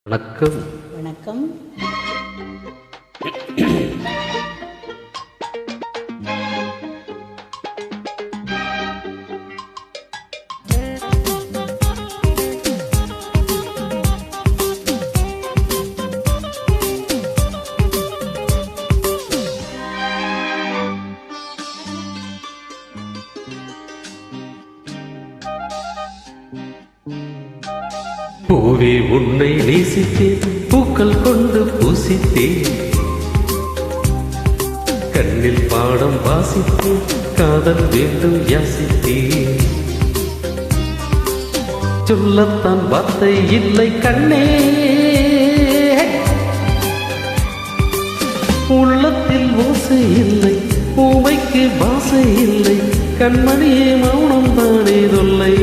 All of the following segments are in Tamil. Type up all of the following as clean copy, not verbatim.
வணக்கம். வணக்கம். பூவே உன்னை நேசித்தேன், பூக்கள் கொண்டு பூசித்தேன், கண்ணில் பாடம் வாசித்தேன், காதல் வேண்டும் யாசித்தேன். சொல்லத்தான் வார்த்தை இல்லை கண்ணே, உள்ளத்தில் ஓசை இல்லை, பூவைக்கு பாசை இல்லை, கண்மணியே மௌனம் தானே தொல்லை.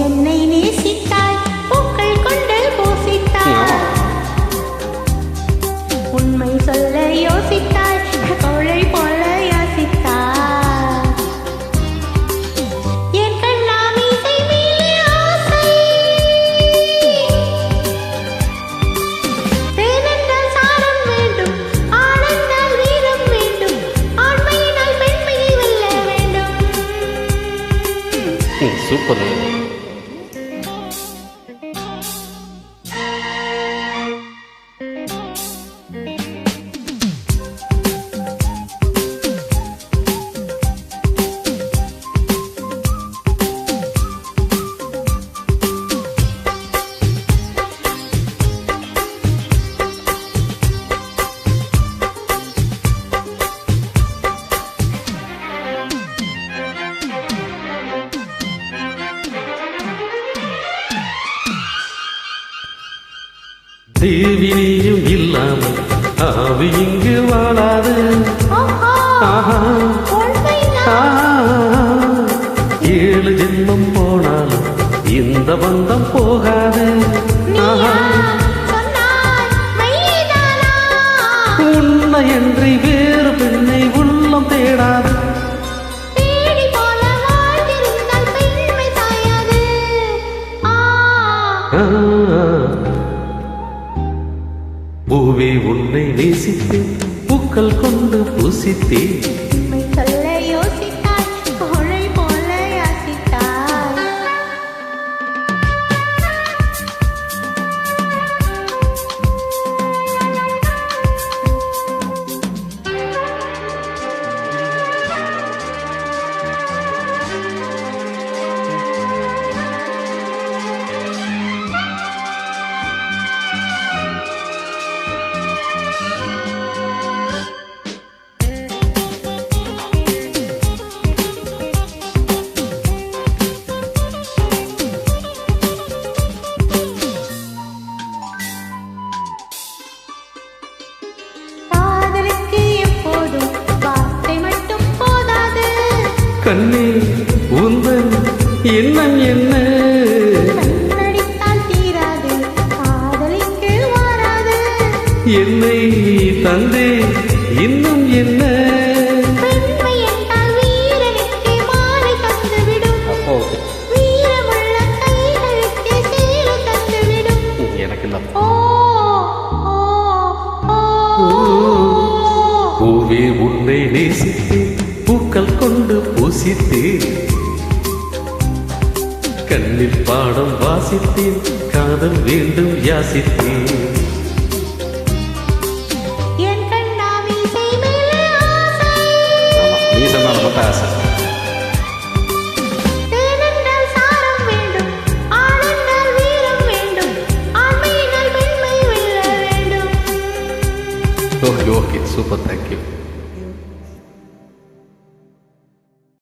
என்னை நேசித்தாய், பூக்கள் கொண்டு பூசித்தாய், உண்மை சொல்ல யோசித்தாய், கோழை போல யாசித்தாய். என் கண்ணா மீசை மேலே ஆசை, தேனென்றால் சாரம் வேண்டும், ஆனந்தால் வீரம் வேண்டும், ஆண்மையினால் பெண்மையை வெல்ல வேண்டும். சூப்பர். தேவினியும் இல்லாமல் ஆவி இங்கு வாழாது. ஏழு ஜென்மம் போனாலும் இந்த பந்தம் போகாது. உன்னை என்று வேறு பெண்ணை உள்ளம் தேடாது. பூவே உன்னை நேசித்தேன், பூக்கள் கொண்டு பூசித்தேன், சொல்ல யோசித்தாய், கோழை போல யாசித்தாய். கண்ணே உந்தன் எண்ணம் என்ன? கண்ணடித்தால் தீராது, காதலிக்கு மாறாது. என்னை தந்தே இன்னும் என்ன? பெண்மை என்றால் வீரனுக்கு மாலை தந்துவிடும், வீரமுள்ள கைகளுக்கு சேலை தந்துவிடும். எனக்கு பூவே உன்னை நேசித்தேன், பூக்கள் கொண்டு பூசித்தேன், கண்ணில் பாடம் வாசித்தேன், காதல் வேண்டும் யாசித்தேன். என் கண்ணா மீசை மேலே ஆசை, மீசை மேல மட்டும் ஆசை. தேனென்றால் சாரம் வேண்டும், ஆனந்தால் வீரம் வேண்டும், ஆண்மையினால் பெண்மை வெல்ல வேண்டும். Okay okay, super, thank you.